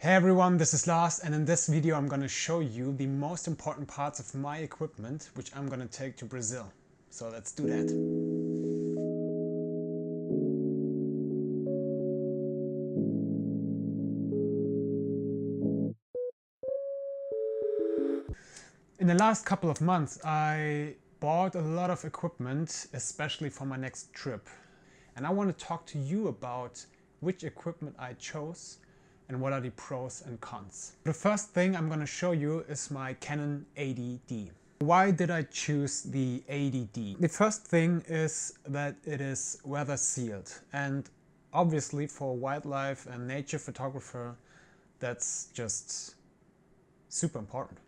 Hey everyone, this is Lars, and in this video I'm gonna show you the most important parts of my equipment which I'm gonna take to Brazil. So let's do that. In the last couple of months I bought a lot of equipment, especially for my next trip. And I want to talk to you about which equipment I chose and what are the pros and cons. The first thing I'm going to show you is my Canon 80D. Why did I choose the 80D? The first thing is that it is weather sealed, and obviously for wildlife and nature photographer that's just super important.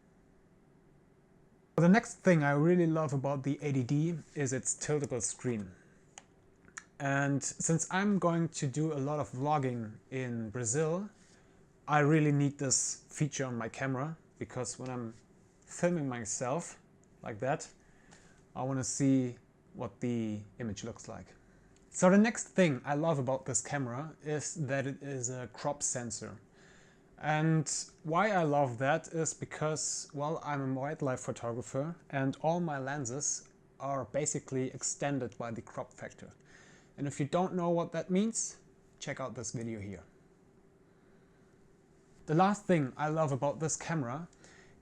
The next thing I really love about the 80D is its tiltable screen. And since I'm going to do a lot of vlogging in Brazil, I really need this feature on my camera, because when I'm filming myself like that, I want to see what the image looks like. So the next thing I love about this camera is that it is a crop sensor. And why I love that is because, well, I'm a wildlife photographer and all my lenses are basically extended by the crop factor. And if you don't know what that means, check out this video here. The last thing I love about this camera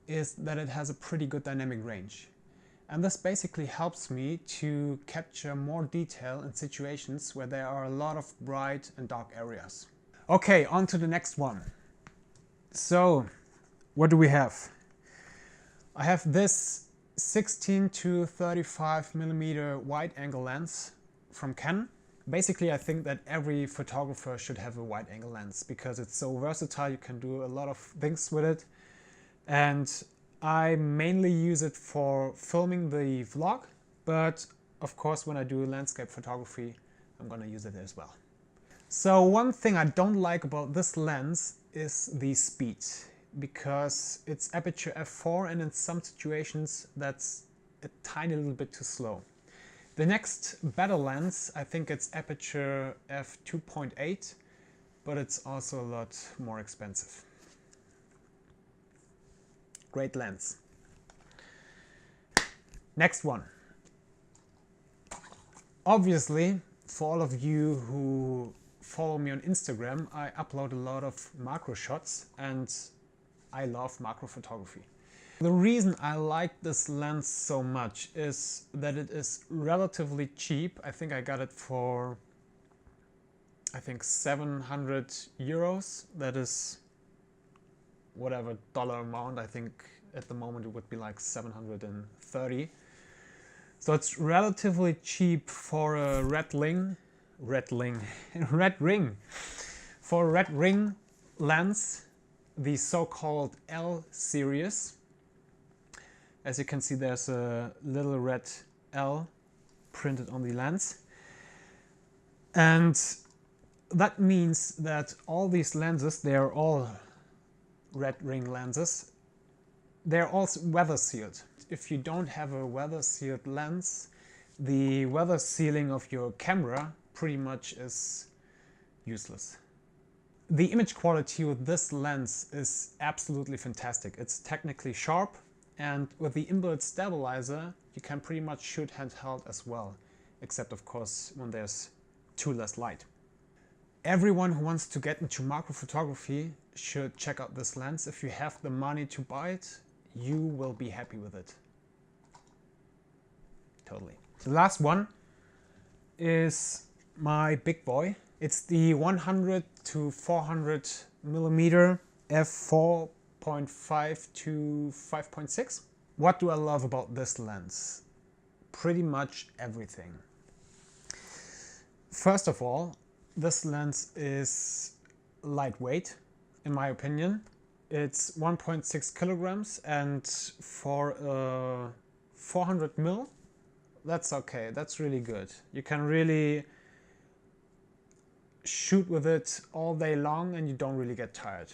is that it has a pretty good dynamic range. And this basically helps me to capture more detail in situations where there are a lot of bright and dark areas. Okay, on to the next one. So, what do we have? I have this 16 to 35 millimeter wide angle lens from Canon. Basically, I think that every photographer should have a wide angle lens because it's so versatile. You can do a lot of things with it. And I mainly use it for filming the vlog, but of course when I do landscape photography, I'm gonna use it as well. So one thing I don't like about this lens is the speed, because it's aperture f4 and in some situations that's a tiny little bit too slow. The next better lens, I think it's aperture f2.8, but it's also a lot more expensive. Great lens. Next one. Obviously, for all of you who follow me on Instagram, I upload a lot of macro shots and I love macro photography. The reason I like this lens so much is that it is relatively cheap. I think I got it for 700 euros. That is whatever dollar amount. I think at the moment it would be like 730. So it's relatively cheap for a red ring lens, the so-called L series. As you can see, there's a little red L printed on the lens. And that means that all these lenses, they are all red ring lenses. They're also weather sealed. If you don't have a weather sealed lens, the weather sealing of your camera pretty much is useless. The image quality with this lens is absolutely fantastic. It's technically sharp, and with the inbuilt stabilizer you can pretty much shoot handheld as well, except of course when there's too less light. Everyone who wants to get into macro photography should check out this lens. If you have the money to buy it, you will be happy with it. Totally. The last one is my big boy. It's the 100 to 400 millimeter f4.5 to 5.6. What do I love about this lens? Pretty much everything. First of all, this lens is lightweight, in my opinion. It's 1.6 kilograms, and for 400 mil, that's okay. That's really good. You can really shoot with it all day long and you don't really get tired.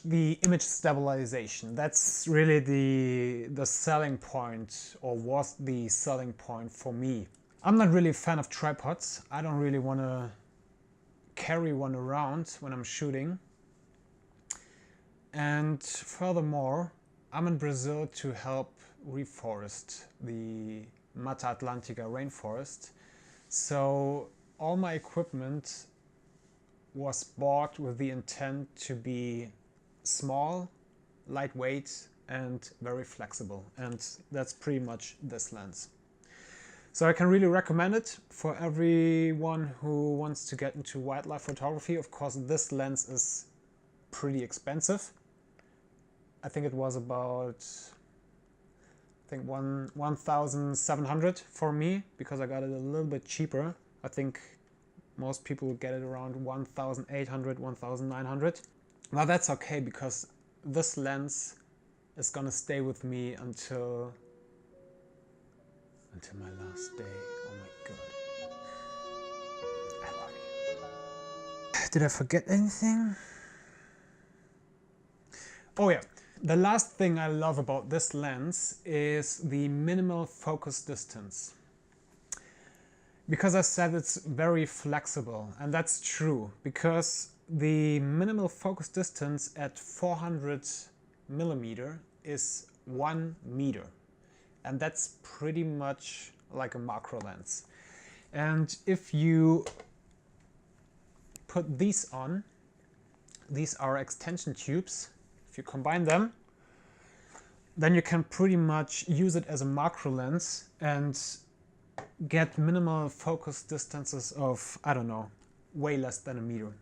The image stabilization, that's really the selling point, or was the selling point for me. I'm not really a fan of tripods. I don't really want to carry one around when I'm shooting. And furthermore, I'm in Brazil to help reforest the Mata Atlântica rainforest. So all my equipment was bought with the intent to be small, lightweight, and very flexible. And that's pretty much this lens. So I can really recommend it for everyone who wants to get into wildlife photography. Of course, this lens is pretty expensive. I think it was about, I think 1,700 for me, because I got it a little bit cheaper. I think most people would get it around 1,800, 1,900. Now that's okay, because this lens is gonna stay with me until my last day. Oh my god. I love you. Did I forget anything? Oh yeah. The last thing I love about this lens is the minimal focus distance. Because I said it's very flexible, and that's true, because the minimal focus distance at 400 millimeter is 1 meter. And that's pretty much like a macro lens. And if you put these on, these are extension tubes. If you combine them, then you can pretty much use it as a macro lens and get minimal focus distances of, I don't know, way less than a meter.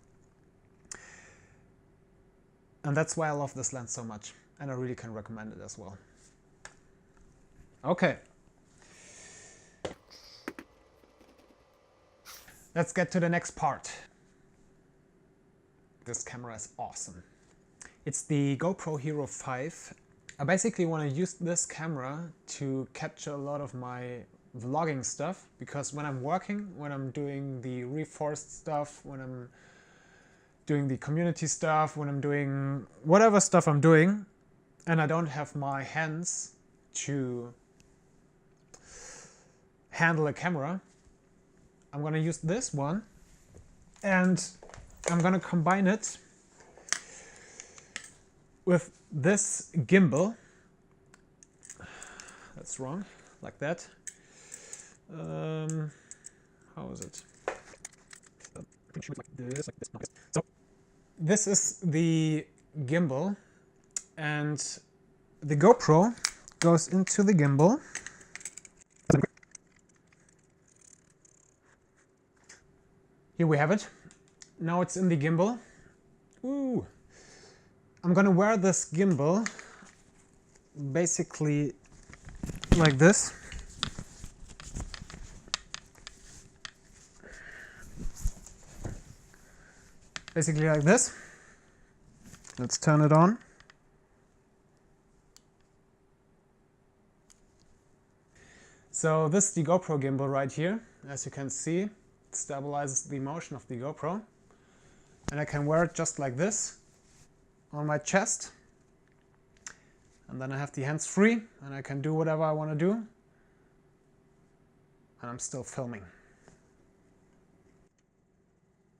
And that's why I love this lens so much, and I really can recommend it as well. Okay. Let's get to the next part. This camera is awesome. It's the GoPro Hero 5. I basically want to use this camera to capture a lot of my vlogging stuff, because when I'm working, when I'm doing the reforest stuff, when I'm doing the community stuff, when I'm doing whatever stuff I'm doing, and I don't have my hands to handle a camera, I'm gonna use this one and I'm gonna combine it with this gimbal. That's wrong, like that. How is it? So this is the gimbal, and the GoPro goes into the gimbal. Here we have it. Now it's in the gimbal. Ooh. I'm gonna wear this gimbal basically like this. Basically like this. Let's turn it on. So this is the GoPro gimbal right here. As you can see, it stabilizes the motion of the GoPro. And I can wear it just like this on my chest. And then I have the hands free and I can do whatever I want to do. And I'm still filming.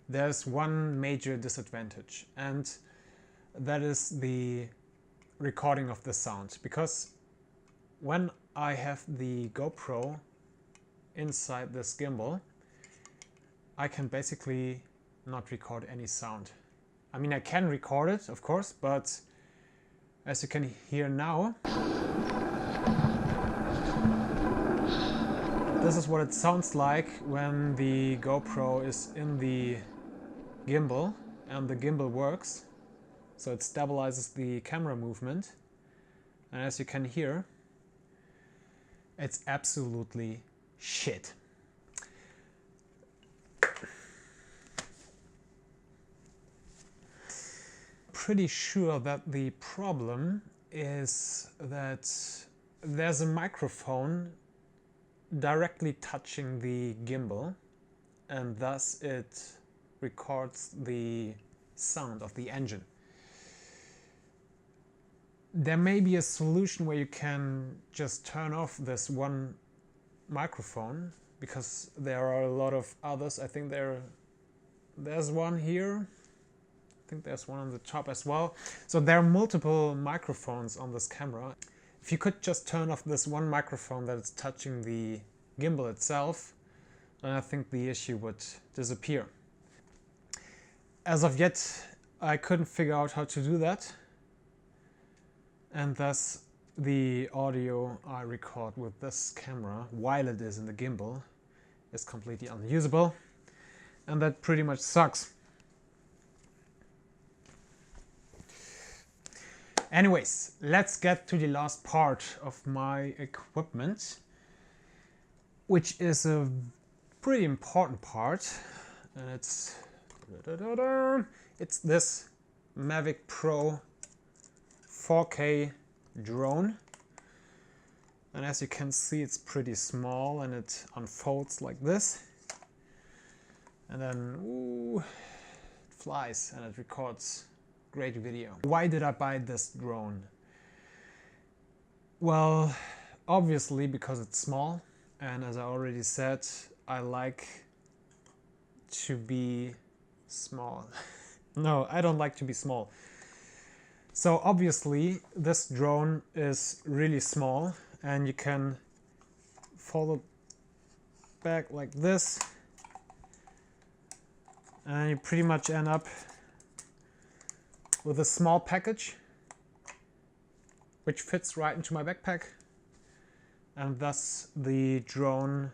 There's one major disadvantage, and that is the recording of the sound. Because when I have the GoPro inside this gimbal, I can basically not record any sound. I mean, I can record it, of course, but as you can hear now, this is what it sounds like when the GoPro is in the gimbal and the gimbal works. So it stabilizes the camera movement. And as you can hear, it's absolutely shit. Pretty sure that the problem is that there's a microphone directly touching the gimbal, and thus it records the sound of the engine. There may be a solution where you can just turn off this one microphone, because there are a lot of others. I think there's one here. I think there's one on the top as well. So there are multiple microphones on this camera. If you could just turn off this one microphone that is touching the gimbal itself, then I think the issue would disappear. As of yet, I couldn't figure out how to do that, and thus the audio I record with this camera while it is in the gimbal is completely unusable, and that pretty much sucks. Anyways, let's get to the last part of my equipment, which is a pretty important part, and it's this Mavic Pro 4K drone. And as you can see, it's pretty small and it unfolds like this, and then it flies and it records great video. Why did I buy this drone? Well, obviously because it's small, and as I already said, I like to be small. No, I don't like to be small. So obviously this drone is really small, and you can fold it back like this, and you pretty much end up with a small package which fits right into my backpack, and thus the drone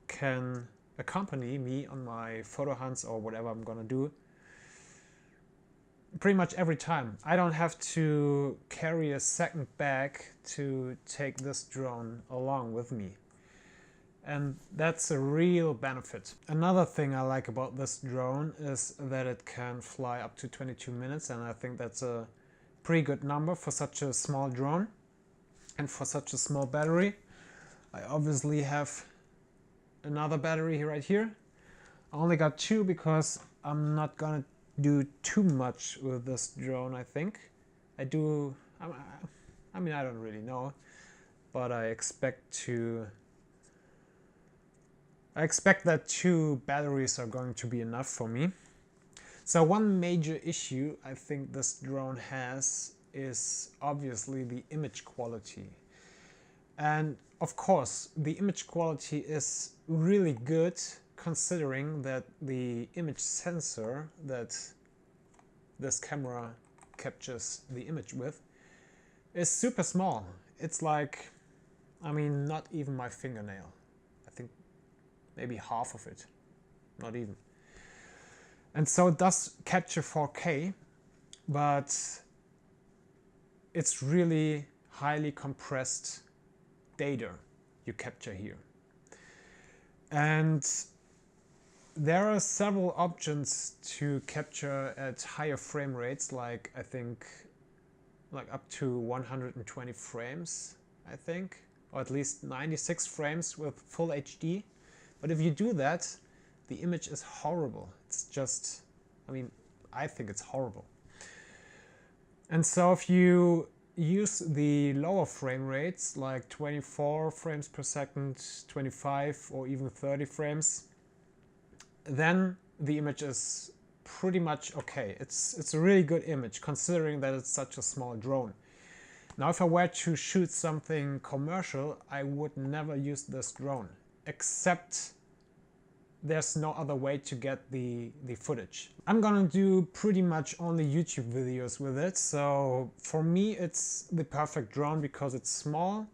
can accompany me on my photo hunts or whatever I'm gonna do pretty much every time. I don't have to carry a second bag to take this drone along with me, and that's a real benefit. Another thing I like about this drone is that it can fly up to 22 minutes, and I think that's a pretty good number for such a small drone and for such a small battery. I obviously have another battery right here. I only got two because I'm not gonna do too much with this drone, I think. I mean, I don't really know, but I expect that two batteries are going to be enough for me. So one major issue I think this drone has is obviously the image quality. And of course, the image quality is really good, considering that the image sensor that this camera captures the image with is super small. It's like, I mean, not even my fingernail. I think maybe half of it, not even. And so it does capture 4K, but it's really highly compressed data you capture here. And there are several options to capture at higher frame rates, like I think like up to 120 frames, I think, or at least 96 frames with full HD. But if you do that, the image is horrible. It's just, I mean, I think it's horrible. And so if you use the lower frame rates, like 24 frames per second, 25 or even 30 frames, then the image is pretty much okay. It's a really good image, considering that it's such a small drone. Now, if I were to shoot something commercial, I would never use this drone, except there's no other way to get the footage. I'm gonna do pretty much only YouTube videos with it, so for me it's the perfect drone because it's small,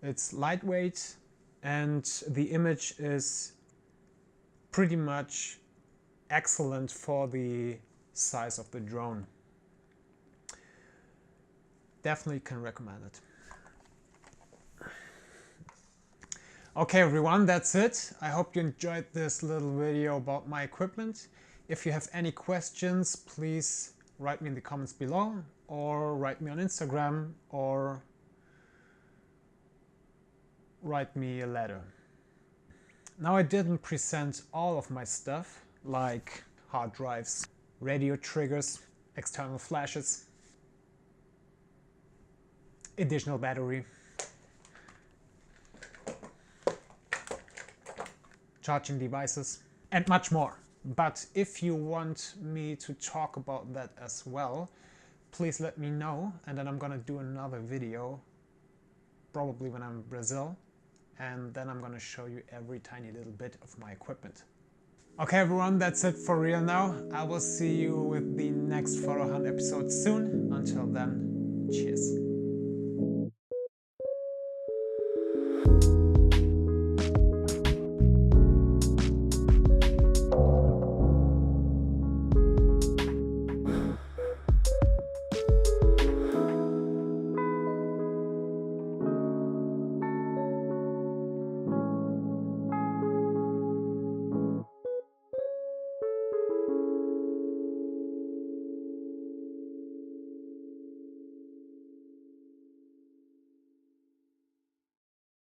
it's lightweight, and the image is pretty much excellent for the size of the drone. Definitely can recommend it. Okay everyone, that's it. I hope you enjoyed this little video about my equipment. If you have any questions, please write me in the comments below, or write me on Instagram, or write me a letter. Now, I didn't present all of my stuff, like hard drives, radio triggers, external flashes, additional battery, charging devices, and much more. But if you want me to talk about that as well, please let me know, and then I'm gonna do another video, probably when I'm in Brazil, and then I'm gonna show you every tiny little bit of my equipment. Okay everyone, that's it for real now. I will see you with the next photo hunt episode soon. Until then, cheers.